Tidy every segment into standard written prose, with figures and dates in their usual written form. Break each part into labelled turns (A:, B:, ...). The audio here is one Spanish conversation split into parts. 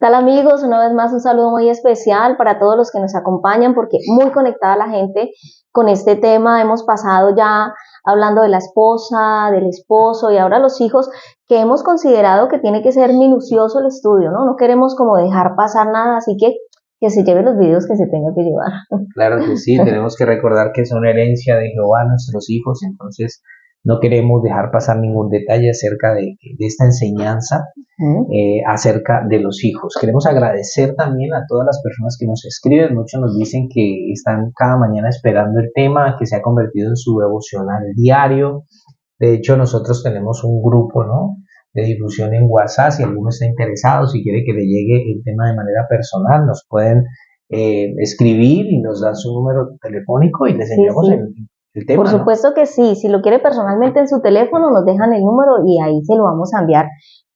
A: Tal amigos? Una vez más un saludo muy especial para todos los que nos acompañan porque muy conectada la gente con este tema. Hemos pasado ya hablando de la esposa, del esposo y ahora los hijos, que hemos considerado que tiene que ser minucioso el estudio, ¿no? No queremos como dejar pasar nada, así que se lleven los videos que se tenga que llevar.
B: Claro que sí, tenemos que recordar que son herencia de Jehová nuestros hijos, entonces no queremos dejar pasar ningún detalle acerca de esta enseñanza acerca de los hijos. Queremos agradecer también a todas las personas que nos escriben. Muchos nos dicen que están cada mañana esperando el tema, que se ha convertido en su devocional diario. De hecho, nosotros tenemos un grupo, ¿no?, de difusión en WhatsApp. Si alguno está interesado, si quiere que le llegue el tema de manera personal, nos pueden escribir y nos dan su número telefónico y les enviamos
A: Sí.
B: el tema.
A: Por supuesto, ¿no?, que sí. Si lo quiere personalmente en su teléfono, nos dejan el número y ahí se lo vamos a enviar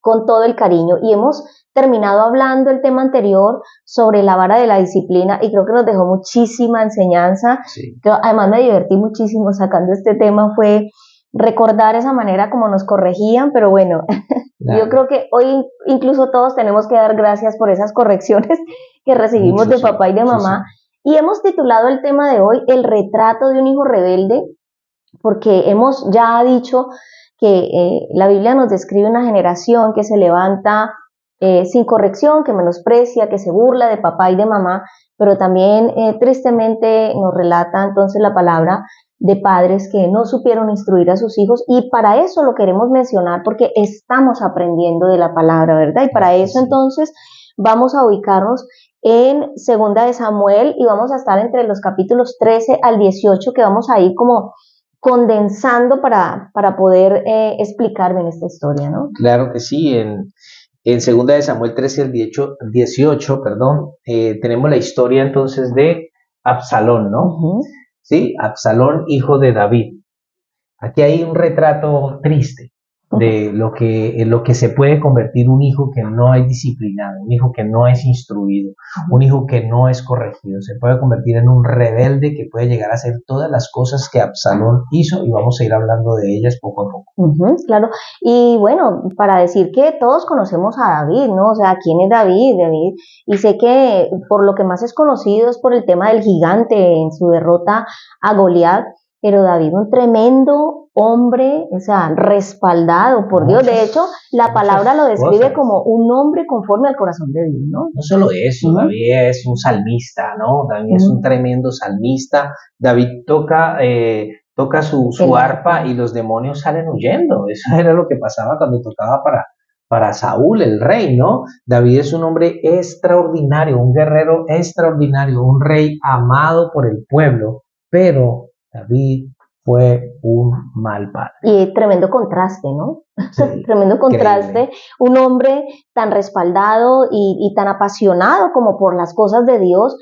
A: con todo el cariño. Y hemos terminado hablando el tema anterior sobre la vara de la disciplina y creo que nos dejó muchísima enseñanza.
B: Sí.
A: Además me divertí muchísimo sacando este tema, fue recordar esa manera como nos corregían, pero bueno, claro, yo creo que hoy incluso todos tenemos que dar gracias por esas correcciones que recibimos de papá y de mamá. Y hemos titulado el tema de hoy El retrato de un hijo rebelde, porque hemos ya dicho que la Biblia nos describe una generación que se levanta sin corrección, que menosprecia, que se burla de papá y de mamá, pero también tristemente nos relata entonces la palabra de padres que no supieron instruir a sus hijos, y para eso lo queremos mencionar porque estamos aprendiendo de la palabra, ¿verdad? Y para eso entonces vamos a ubicarnos en Segunda de Samuel y vamos a estar entre los capítulos 13 al 18, que vamos a ir como condensando para poder explicar bien esta historia, ¿no?
B: Claro que sí. En Segunda de Samuel 13 al 18, tenemos la historia entonces de Absalón, ¿no? Sí, Absalón, hijo de David. Aquí hay un retrato triste de lo que se puede convertir un hijo que no es disciplinado, un hijo que no es instruido, un hijo que no es corregido. Se puede convertir en un rebelde que puede llegar a hacer todas las cosas que Absalón hizo, y vamos a ir hablando de ellas poco a poco.
A: Claro, y bueno, para decir que todos conocemos a David, ¿no? O sea, ¿quién es David? Y sé que por lo que más es conocido es por el tema del gigante en su derrota a Goliat, pero David, un tremendo hombre, o sea, respaldado por Dios. De hecho, la palabra lo describe como un hombre conforme al corazón de Dios, ¿no?
B: No solo eso, David es un salmista, ¿no? David es un tremendo salmista. David toca su arpa y los demonios salen huyendo. Eso era lo que pasaba cuando tocaba para Saúl, el rey, ¿no? David es un hombre extraordinario, un guerrero extraordinario, un rey amado por el pueblo, pero David fue un mal padre.
A: Y tremendo contraste, ¿no? Sí, tremendo contraste. Increíble. Un hombre tan respaldado y tan apasionado como por las cosas de Dios,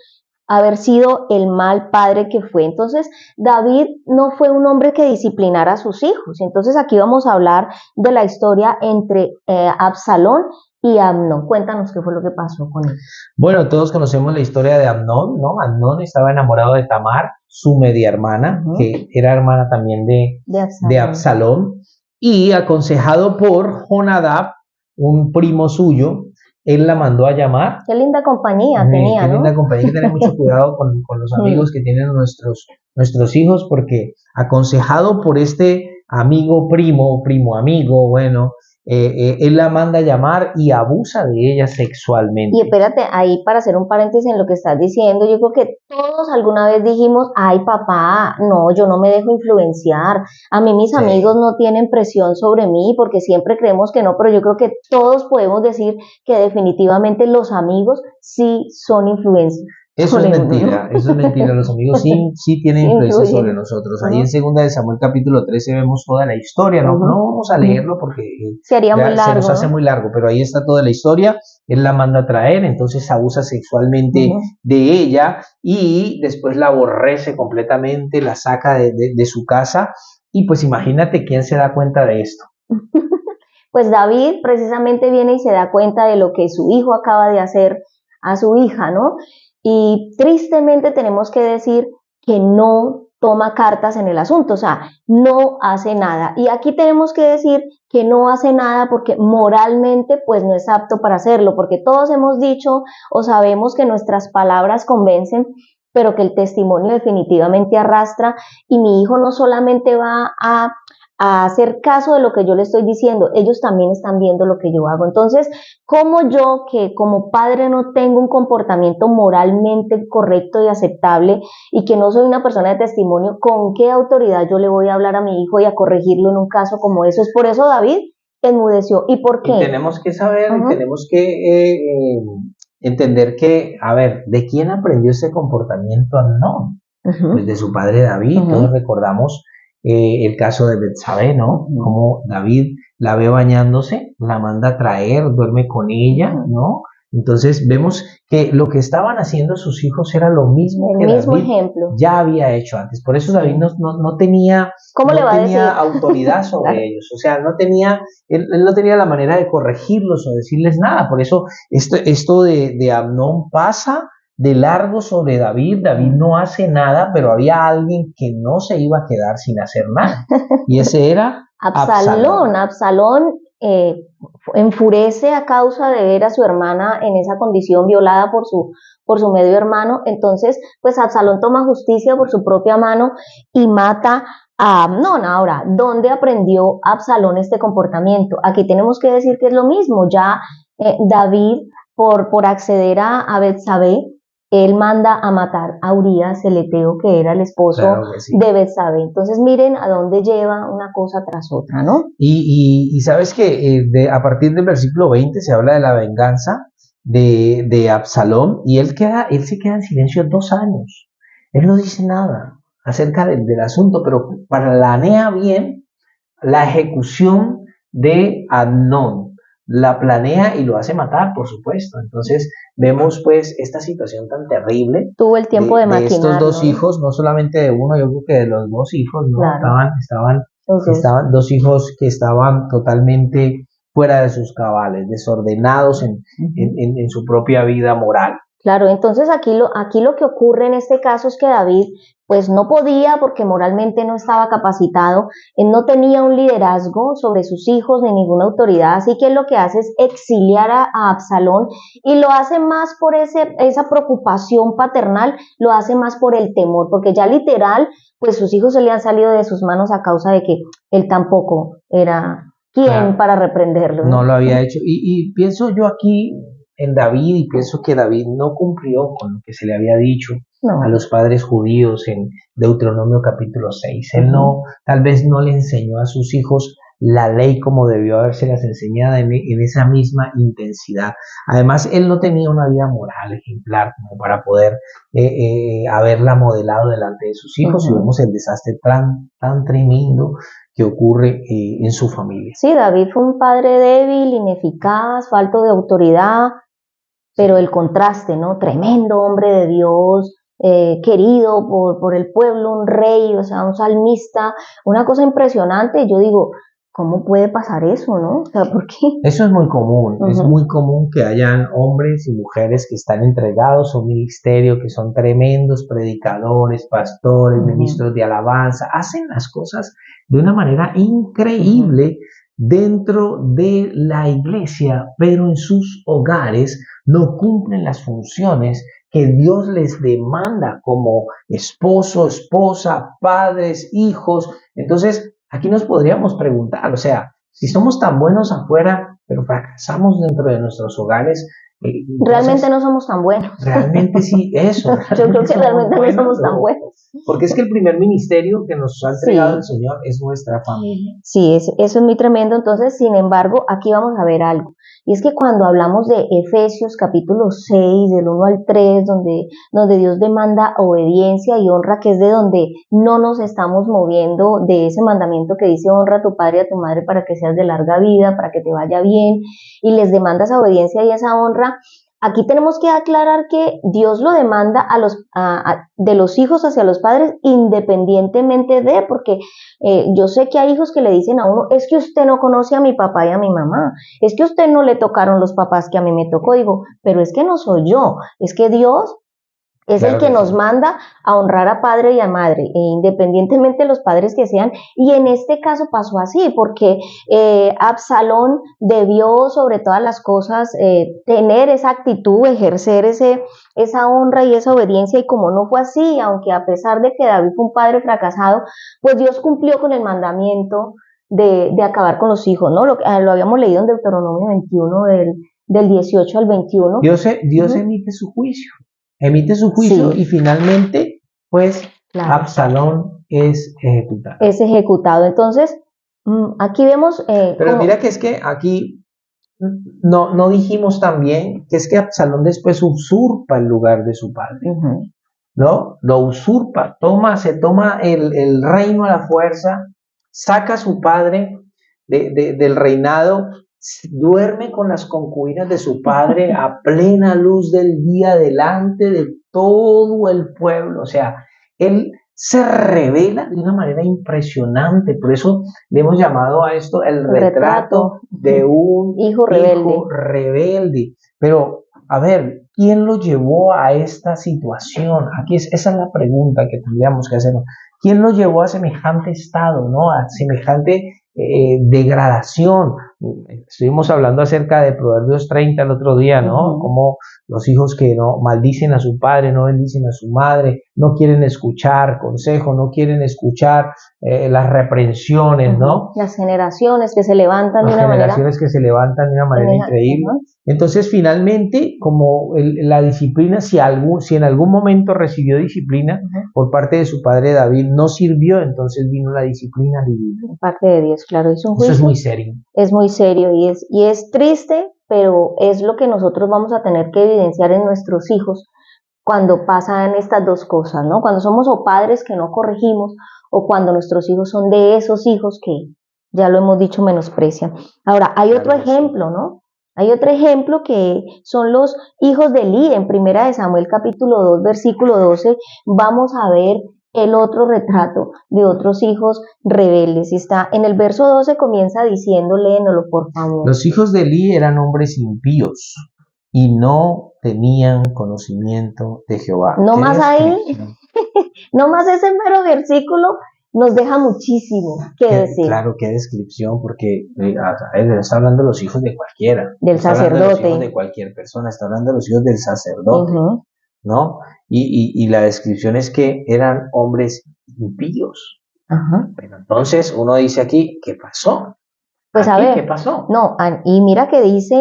A: haber sido el mal padre que fue. Entonces, David no fue un hombre que disciplinara a sus hijos. Entonces, aquí vamos a hablar de la historia entre Absalón y Amnón. Cuéntanos qué fue lo que pasó con él.
B: Bueno, todos conocemos la historia de Amnón, ¿no? Amnón estaba enamorado de Tamar, su media hermana, que era hermana también de Absalón, y aconsejado por Jonadab, un primo suyo, él la mandó a llamar.
A: Qué linda compañía tenía,
B: qué
A: ¿no?
B: linda compañía. Hay que tener mucho cuidado con los amigos que tienen nuestros hijos, porque aconsejado por este amigo primo amigo, bueno, él la manda a llamar y abusa de ella sexualmente.
A: Y espérate, ahí para hacer un paréntesis en lo que estás diciendo, yo creo que todos alguna vez dijimos, ay papá, no, yo no me dejo influenciar, a mí mis amigos no tienen presión sobre mí, porque siempre creemos que no, pero yo creo que todos podemos decir que definitivamente los amigos sí son influencias.
B: Eso es mentira, los amigos sí tienen influencia sobre nosotros. Ahí en Segunda de Samuel capítulo 13 vemos toda la historia, no vamos a leerlo porque
A: se nos
B: hace muy largo, pero ahí está toda la historia. Él la manda a traer, entonces abusa sexualmente de ella y después la aborrece completamente, la saca de su casa, y pues imagínate quién se da cuenta de esto.
A: Pues David precisamente viene y se da cuenta de lo que su hijo acaba de hacer a su hija, ¿no? Y tristemente tenemos que decir que no toma cartas en el asunto, o sea, no hace nada. Y aquí tenemos que decir que no hace nada porque moralmente pues no es apto para hacerlo, porque todos hemos dicho o sabemos que nuestras palabras convencen, pero que el testimonio definitivamente arrastra, y mi hijo no solamente va a hacer caso de lo que yo le estoy diciendo, ellos también están viendo lo que yo hago. Entonces, como yo, que como padre no tengo un comportamiento moralmente correcto y aceptable y que no soy una persona de testimonio, ¿con qué autoridad yo le voy a hablar a mi hijo y a corregirlo en un caso como eso? Es por eso David enmudeció. ¿Y por qué?
B: Y tenemos que saber, tenemos que entender que, a ver, ¿de quién aprendió ese comportamiento Amnón? Pues de su padre David. Todos recordamos el caso de Betsabé, ¿no? Como David la ve bañándose, la manda a traer, duerme con ella, ¿no? Entonces vemos que lo que estaban haciendo sus hijos era lo mismo que David
A: ejemplo
B: ya había hecho antes. Por eso David no tenía, autoridad sobre ellos. O sea, él no tenía la manera de corregirlos o decirles nada. Por eso esto de Amnón pasa de largo sobre David. David no hace nada, pero había alguien que no se iba a quedar sin hacer nada. Y ese era Absalón.
A: Absalón enfurece a causa de ver a su hermana en esa condición, violada por su medio hermano. Entonces, pues Absalón toma justicia por su propia mano y mata a Amnón. Ahora, ¿dónde aprendió Absalón este comportamiento? Aquí tenemos que decir que es lo mismo. Ya David, por acceder a Betsabé, él manda a matar a Urías, el heteo, que era el esposo de Betsabé. Entonces miren a dónde lleva una cosa tras otra, ¿no?
B: Y sabes que a partir del versículo 20 se habla de la venganza de Absalón, y él se queda en silencio 2 años. Él no dice nada acerca del asunto, pero planea bien la ejecución de Amnón. La planea y lo hace matar, por supuesto. Entonces vemos pues esta situación tan terrible.
A: Tuvo el tiempo de maquinar,
B: estos dos hijos, no solamente de uno, yo creo que de los 2 hijos, ¿no?
A: Claro.
B: Estaban 2 hijos que estaban totalmente fuera de sus cabales, desordenados en su propia vida moral.
A: Claro, entonces aquí lo que ocurre en este caso es que David pues no podía, porque moralmente no estaba capacitado, él no tenía un liderazgo sobre sus hijos ni ninguna autoridad, así que él lo que hace es exiliar a Absalón, y lo hace más por esa preocupación paternal, lo hace más por el temor, porque ya literal pues sus hijos se le han salido de sus manos a causa de que él tampoco era quien para reprenderlo.
B: No lo había hecho, y pienso yo aquí en David, y pienso que David no cumplió con lo que se le había dicho a los padres judíos en Deuteronomio capítulo 6. Él tal vez no le enseñó a sus hijos la ley como debió habérselas enseñado en esa misma intensidad. Además, él no tenía una vida moral ejemplar como para poder haberla modelado delante de sus hijos, y vemos el desastre tan tremendo que ocurre en su familia.
A: Sí, David fue un padre débil, ineficaz, falto de autoridad, pero el contraste, ¿no? Tremendo hombre de Dios, querido por el pueblo, un rey, o sea, un salmista, una cosa impresionante. Yo digo, ¿cómo puede pasar eso, no? O sea, ¿por qué?
B: Eso es muy común, es muy común que hayan hombres y mujeres que están entregados a un ministerio, que son tremendos predicadores, pastores, ministros de alabanza, hacen las cosas de una manera increíble dentro de la iglesia, pero en sus hogares no cumplen las funciones que Dios les demanda como esposo, esposa, padres, hijos. Entonces, aquí nos podríamos preguntar, o sea, si somos tan buenos afuera, pero fracasamos dentro de nuestros hogares,
A: realmente no somos tan buenos.
B: Realmente sí, eso.
A: Yo creo que realmente no somos tan buenos.
B: Porque es que el primer ministerio que nos ha entregado el Señor es nuestra familia.
A: Sí, eso es muy tremendo. Entonces, sin embargo, aquí vamos a ver algo. Y es que cuando hablamos de Efesios capítulo 6, del 1 al 3, donde Dios demanda obediencia y honra, que es de donde no nos estamos moviendo de ese mandamiento que dice honra a tu padre y a tu madre para que seas de larga vida, para que te vaya bien, y les demanda esa obediencia y esa honra. Aquí tenemos que aclarar que Dios lo demanda de los hijos hacia los padres independientemente de, porque yo sé que hay hijos que le dicen a uno, es que usted no conoce a mi papá y a mi mamá, es que a usted no le tocaron los papás que a mí me tocó. Digo, pero es que no soy yo, es que Dios Es
B: Claro
A: el que
B: que
A: nos
B: sí.
A: manda a honrar a padre y a madre, independientemente de los padres que sean. Y en este caso pasó así, porque Absalón debió sobre todas las cosas tener esa actitud, ejercer esa honra y esa obediencia. Y como no fue así, aunque a pesar de que David fue un padre fracasado, pues Dios cumplió con el mandamiento de acabar con los hijos, ¿no? Lo habíamos leído en Deuteronomio 21 del 18 al 21.
B: Dios emite su juicio
A: Sí,
B: y finalmente, pues,
A: claro.
B: Absalón es ejecutado.
A: Es ejecutado. Entonces, aquí vemos
B: Pero
A: cómo...
B: mira que es que aquí no dijimos también que es que Absalón después usurpa el lugar de su padre, ¿no? Lo usurpa, se toma el reino a la fuerza, saca a su padre del reinado, duerme con las concubinas de su padre a plena luz del día delante de todo el pueblo. O sea, él se revela de una manera impresionante. Por eso le hemos llamado a esto el retrato de un
A: hijo
B: rebelde. Pero, a ver, ¿quién lo llevó a esta situación? Esa es la pregunta que tendríamos que hacernos. ¿Quién lo llevó a semejante estado, ¿no? A semejante degradación? Estuvimos hablando acerca de Proverbios 30 el otro día, ¿no? Como los hijos que no maldicen a su padre, no bendicen a su madre, no quieren escuchar consejo, no quieren escuchar las reprensiones, ¿no?
A: Las generaciones que se levantan
B: de una manera increíble. Entonces, finalmente, como la disciplina, si en algún momento recibió disciplina por parte de su padre David, no sirvió, entonces vino la disciplina divina.
A: Por parte de Dios, claro. Eso
B: es muy serio.
A: Es muy serio y es triste, pero es lo que nosotros vamos a tener que evidenciar en nuestros hijos cuando pasan estas dos cosas, ¿no? Cuando somos o padres que no corregimos o cuando nuestros hijos son de esos hijos que, ya lo hemos dicho, menosprecian. Ahora, hay otro ejemplo, ¿no? Hay otro ejemplo que son los hijos de Elí. En Primera de Samuel capítulo 2, versículo 12, vamos a ver el otro retrato de otros hijos rebeldes. Y está en el verso 12, comienza diciendo, léenoslo por favor.
B: Los hijos de Elí eran hombres impíos y no tenían conocimiento de Jehová.
A: No más ahí, no más ese mero versículo nos deja muchísimo que decir.
B: Claro, qué descripción, porque está hablando de los hijos de cualquiera.
A: Del sacerdote.
B: Está hablando de los hijos de cualquier persona, está hablando de los hijos del sacerdote, ¿no? Y la descripción es que eran hombres impíos. Pero entonces uno dice aquí, ¿qué pasó?
A: Pues a ver,
B: ¿qué pasó?
A: No, y mira que dice,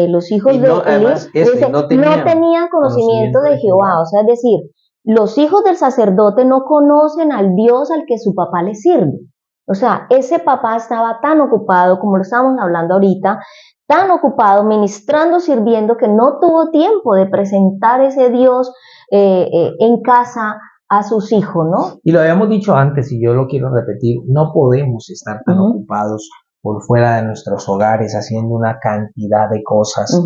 A: los hijos de Elí no tenían conocimiento de Jehová, o sea, es decir, los hijos del sacerdote no conocen al Dios al que su papá les sirve. O sea, ese papá estaba tan ocupado, como lo estábamos hablando ahorita, tan ocupado ministrando, sirviendo, que no tuvo tiempo de presentar ese Dios en casa a sus hijos, ¿no?
B: Y lo habíamos dicho antes, y yo lo quiero repetir, no podemos estar tan ocupados por fuera de nuestros hogares haciendo una cantidad de cosas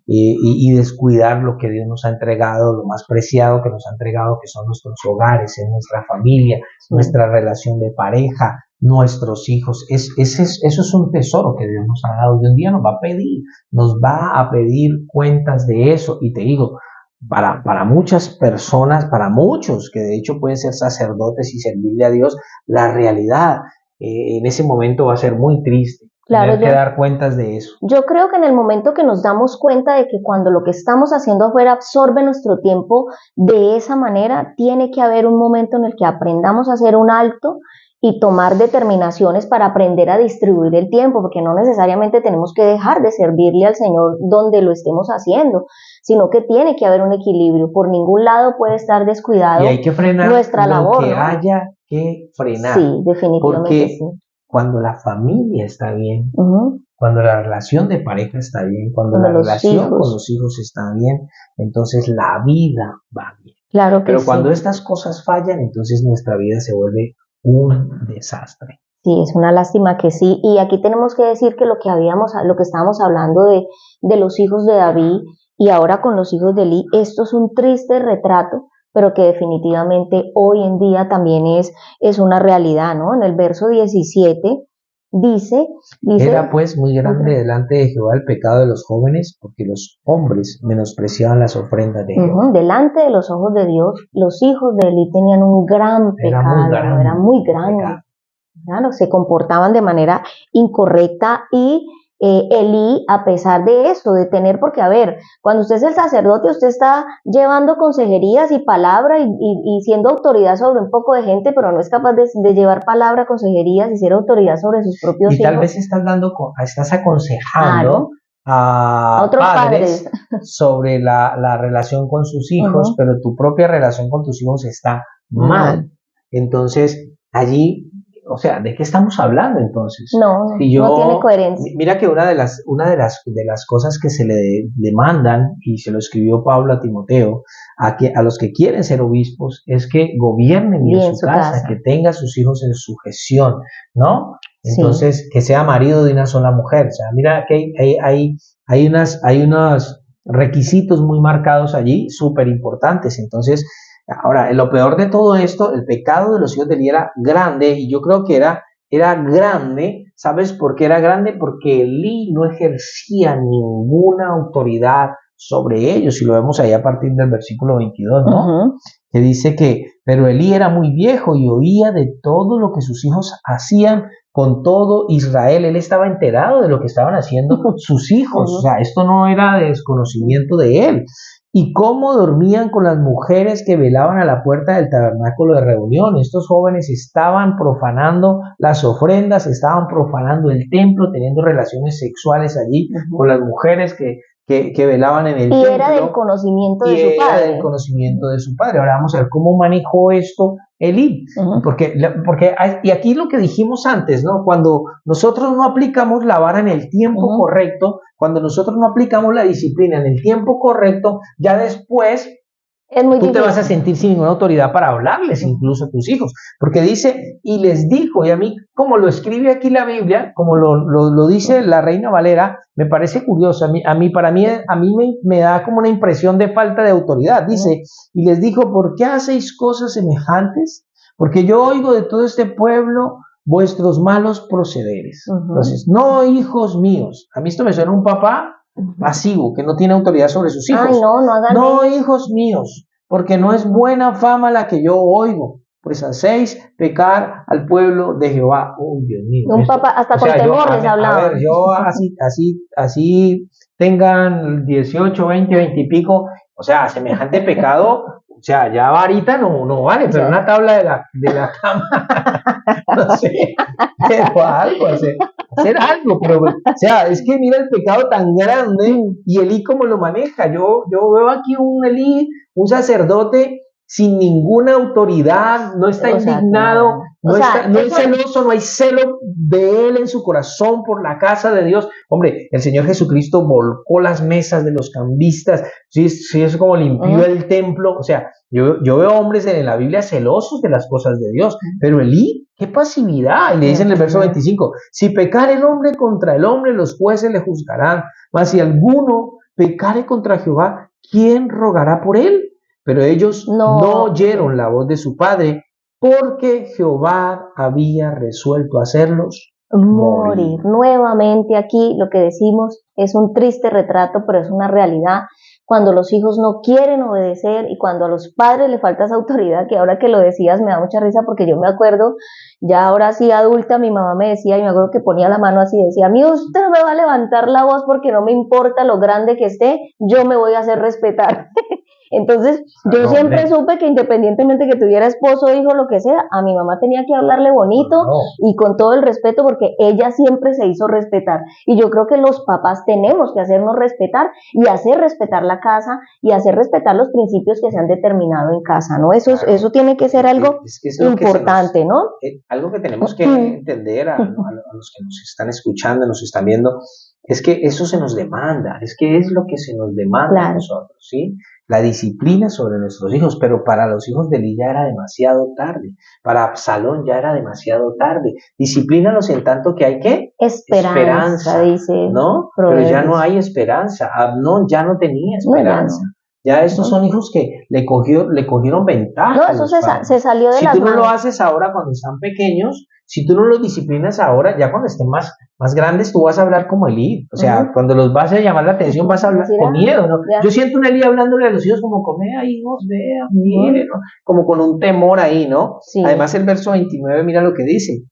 B: y descuidar lo que Dios nos ha entregado, lo más preciado que nos ha entregado, que son nuestros hogares, en nuestra familia, nuestra relación de pareja, nuestros hijos. Eso es un tesoro que Dios nos ha dado y un día nos va a pedir cuentas de eso. Y te digo, para muchas personas, para muchos que de hecho pueden ser sacerdotes y servirle a Dios, la realidad en ese momento va a ser muy triste. Tener que dar cuentas de eso.
A: Yo creo que en el momento que nos damos cuenta de que cuando lo que estamos haciendo afuera absorbe nuestro tiempo de esa manera, tiene que haber un momento en el que aprendamos a hacer un alto y tomar determinaciones para aprender a distribuir el tiempo, porque no necesariamente tenemos que dejar de servirle al Señor donde lo estemos haciendo, sino que tiene que haber un equilibrio. Por ningún lado puede estar descuidado
B: y hay que frenar
A: nuestra labor,
B: que
A: ¿no?
B: haya que frenar.
A: Sí, definitivamente.
B: Porque cuando la familia está bien, cuando la relación de pareja está bien, cuando la relación con los hijos está bien, entonces la vida va bien.
A: Claro que
B: Pero cuando estas cosas fallan, entonces nuestra vida se vuelve un desastre.
A: Sí, es una lástima que sí. Y aquí tenemos que decir que lo que estábamos hablando de los hijos de David y ahora con los hijos de Elí, esto es un triste retrato, pero que definitivamente hoy en día también es una realidad, ¿no? En el verso 17 dice...
B: Era pues muy grande delante de Jehová el pecado de los jóvenes, porque los hombres menospreciaban las ofrendas de Jehová.
A: Delante de los ojos de Dios, los hijos de Elí tenían un gran pecado, era muy grande. Claro, se comportaban de manera incorrecta y Elí, a pesar de eso, de tener, porque a ver, cuando usted es el sacerdote, usted está llevando consejerías y palabra y siendo autoridad sobre un poco de gente, pero no es capaz de llevar palabra, consejerías y ser autoridad sobre sus propios hijos.
B: Y tal vez estás aconsejando a otros padres sobre la relación con sus hijos, pero tu propia relación con tus hijos está mal. Entonces, allí... O sea, ¿de qué estamos hablando entonces?
A: No tiene coherencia.
B: Mira que una de las cosas que se le demandan, y se lo escribió Pablo a Timoteo, a los que quieren ser obispos, es que gobiernen bien su casa, que tenga a sus hijos en sujeción, ¿no? Entonces, que sea marido de una sola mujer. O sea, mira que hay unos requisitos muy marcados allí, súper importantes. Entonces, ahora, lo peor de todo esto, el pecado de los hijos de Elí era grande, y yo creo que era grande. ¿Sabes por qué era grande? Porque Elí no ejercía ninguna autoridad sobre ellos, y lo vemos ahí a partir del versículo 22, ¿no? Que dice pero Elí era muy viejo y oía de todo lo que sus hijos hacían con todo Israel. Él estaba enterado de lo que estaban haciendo sus hijos. O sea, esto no era de desconocimiento de él. Y cómo dormían con las mujeres que velaban a la puerta del tabernáculo de reunión. Estos jóvenes estaban profanando las ofrendas, estaban profanando el templo, teniendo relaciones sexuales allí con las mujeres que velaban en el templo.
A: Y era del conocimiento de su padre.
B: Era del conocimiento de su padre. Ahora vamos a ver cómo manejó esto Elí. Porque y aquí lo que dijimos antes, ¿no? Cuando nosotros no aplicamos la vara en el tiempo correcto, cuando nosotros no aplicamos la disciplina en el tiempo correcto, ya después tú te vas a sentir sin ninguna autoridad para hablarles incluso a tus hijos. Porque dice, y les dijo, y a mí, como lo escribe aquí la Biblia, como lo dice la Reina Valera, me parece curioso. Para mí me da como una impresión de falta de autoridad. Dice, y les dijo, ¿por qué hacéis cosas semejantes? Porque yo oigo de todo este pueblo vuestros malos procederes. Entonces, no, hijos míos. A mí esto me suena a un papá pasivo, que no tiene autoridad sobre sus hijos.
A: Ay, no hagan
B: no, hijos míos, porque no es buena fama la que yo oigo, pues hacéis pecar al pueblo de Jehová. Oh, Dios mío.
A: Un papá, hasta con temor les hablaba.
B: A ver, yo así tengan 18, 20 y pico, o sea, semejante pecado, o sea, ya varita no vale, pero una tabla de la cama, no sé, pero algo, hacer algo, pero, o sea, es que mira el pecado tan grande, y Elí cómo lo maneja. Yo veo aquí un Elí, un sacerdote sin ninguna autoridad, no está indignado, no es celoso, no hay celo de él en su corazón por la casa de Dios. Hombre, el Señor Jesucristo volcó las mesas de los cambistas, sí, es como limpió el templo. O sea, yo veo hombres en la Biblia celosos de las cosas de Dios, pero Elí, qué pasividad. Y le dice en el verso 25, si pecare el hombre contra el hombre, los jueces le juzgarán, mas si alguno pecare contra Jehová, ¿quién rogará por él? Pero ellos no oyeron la voz de su padre, porque Jehová había resuelto hacerlos morir.
A: Nuevamente aquí lo que decimos es un triste retrato, pero es una realidad. Cuando los hijos no quieren obedecer y cuando a los padres le falta esa autoridad, que ahora que lo decías me da mucha risa, porque yo me acuerdo, ya ahora sí adulta, mi mamá me decía, y me acuerdo que ponía la mano así, decía, a mí usted no me va a levantar la voz porque no me importa lo grande que esté, yo me voy a hacer respetar. Entonces, yo siempre supe que independientemente que tuviera esposo, hijo, lo que sea, a mi mamá tenía que hablarle bonito y con todo el respeto, porque ella siempre se hizo respetar. Y yo creo que los papás tenemos que hacernos respetar y hacer respetar la casa y hacer respetar los principios que se han determinado en casa, ¿no? Eso tiene que ser algo importante, ¿no?
B: Algo que tenemos que entender a los que nos están escuchando, nos están viendo, es que eso se nos demanda, es lo que se nos demanda a nosotros, ¿sí? La disciplina sobre nuestros hijos, pero para los hijos de Elí ya era demasiado tarde, para Absalón ya era demasiado tarde. Disciplínalos en tanto que hay ¿qué? Esperanza,
A: dice,
B: ¿no? Pero ya no hay esperanza. Amnón ya no tenía esperanza. Ya estos son hijos que le cogieron ventaja.
A: No, eso se salió de las manos.
B: Si tú no lo haces ahora cuando están pequeños, si tú no los disciplinas ahora, ya cuando estén más grandes, tú vas a hablar como Elí. O sea, cuando los vas a llamar la atención, vas a hablar con miedo, ¿no? Yo siento una Elí hablándole a los hijos como, hijos, vean, miren, ¿no? Como con un temor ahí, ¿no? Sí. Además, el verso 29, mira lo que dice.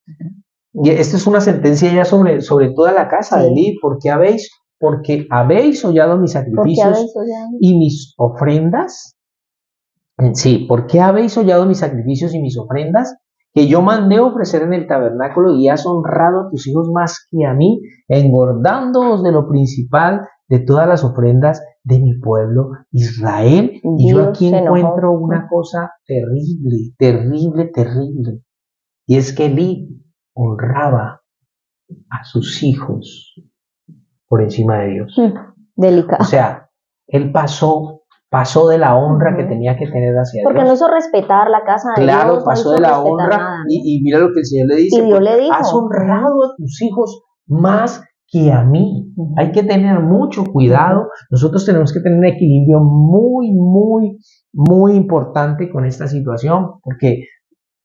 B: Y esta es una sentencia ya sobre toda la casa de Elí. Porque habéis hollado mis sacrificios y mis ofrendas. Sí, ¿por qué habéis hollado mis sacrificios y mis ofrendas? Que yo mandé ofrecer en el tabernáculo, y has honrado a tus hijos más que a mí, engordándoos de lo principal de todas las ofrendas de mi pueblo Israel. Y yo aquí encuentro una cosa terrible, terrible, terrible. Y es que Elí honraba a sus hijos por encima de Dios.
A: Delicado.
B: O sea, él pasó de la honra que tenía que tener hacia Dios.
A: Porque no hizo respetar la casa de Dios.
B: Claro, pasó de la honra y mira lo que el Señor le dice.
A: Y Dios le dijo,
B: has honrado a tus hijos más que a mí. Hay que tener mucho cuidado. Nosotros tenemos que tener un equilibrio muy, muy, muy importante con esta situación, porque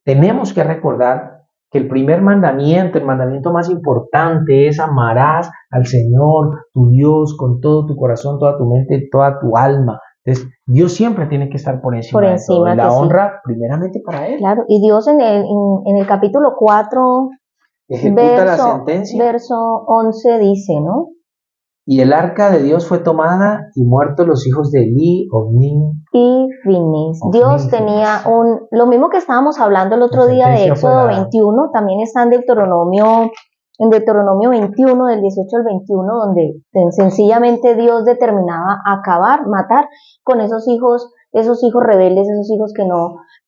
B: tenemos que recordar que el primer mandamiento, el mandamiento más importante, es amarás al Señor, tu Dios, con todo tu corazón, toda tu mente, toda tu alma. Entonces, Dios siempre tiene que estar por encima de todo. Y la honra, primeramente, para Él.
A: Claro, y Dios en el capítulo 4,
B: ejecuta la sentencia.
A: Verso 11 dice, ¿no?
B: Y el arca de Dios fue tomada y muertos los hijos de Elí, Ofni
A: y Finis. Dios tenía lo mismo que estábamos hablando el otro día de Éxodo 21, también está en Deuteronomio 21, del 18 al 21, donde sencillamente Dios determinaba acabar, matar con esos hijos rebeldes, esos hijos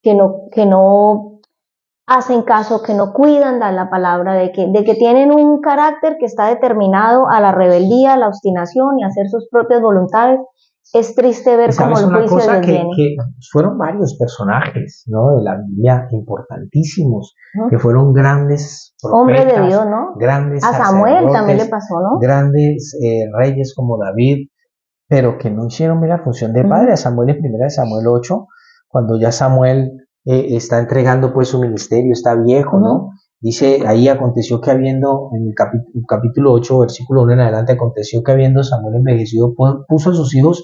A: que no hacen caso, que no cuidan la palabra, de que tienen un carácter que está determinado a la rebeldía, a la obstinación y a hacer sus propias voluntades. Es triste ver cómo el juicio de Dios viene.
B: Que fueron varios personajes, ¿no?, de la Biblia importantísimos, que fueron grandes profetas,
A: hombres de Dios, ¿no?
B: Grandes
A: a Samuel también le pasó, ¿no?
B: Grandes reyes como David, pero que no hicieron bien la función de padre. A Samuel, en 1 Samuel 8, cuando ya Samuel está entregando pues su ministerio, está viejo, ¿no? Dice, ahí aconteció que habiendo, en el capítulo 8, versículo 1 en adelante, aconteció que habiendo Samuel envejecido, puso a sus hijos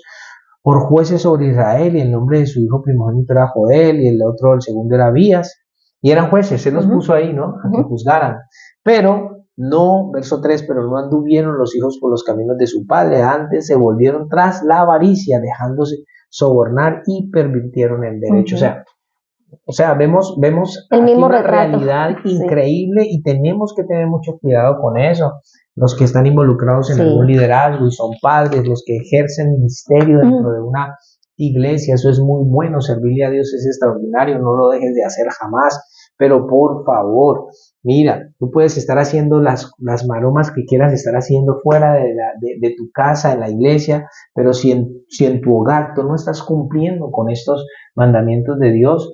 B: por jueces sobre Israel, y el nombre de su hijo primogénito era Joel, y el segundo era Abías, y eran jueces, él los puso ahí, ¿no?, a que juzgaran. Pero no, verso 3, pero no anduvieron los hijos por los caminos de su padre, antes se volvieron tras la avaricia, dejándose sobornar, y pervirtieron el derecho. O sea, vemos
A: el
B: aquí
A: mismo
B: una
A: retrato.
B: realidad increíble, y tenemos que tener mucho cuidado con eso. Los que están involucrados en algún liderazgo y son padres, los que ejercen ministerio dentro de una iglesia, eso es muy bueno. Servirle a Dios es extraordinario, no lo dejes de hacer jamás. Pero por favor, mira, tú puedes estar haciendo las maromas que quieras estar haciendo fuera de tu casa, en la iglesia, pero si en tu hogar tú no estás cumpliendo con estos mandamientos de Dios,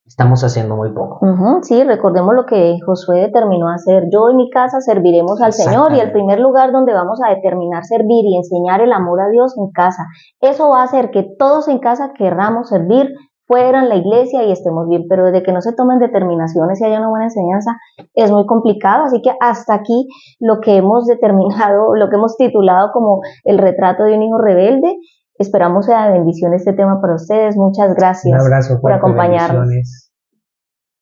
B: estamos haciendo muy poco.
A: Sí, recordemos lo que Josué determinó hacer. Yo y mi casa serviremos al Señor, y el primer lugar donde vamos a determinar servir y enseñar el amor a Dios, en casa. Eso va a hacer que todos en casa querramos servir fuera en la iglesia y estemos bien, pero desde que no se tomen determinaciones y haya una buena enseñanza, es muy complicado. Así que hasta aquí lo que hemos determinado, lo que hemos titulado como el retrato de un hijo rebelde. Esperamos sea de bendición este tema para ustedes. Muchas gracias
B: por acompañarnos.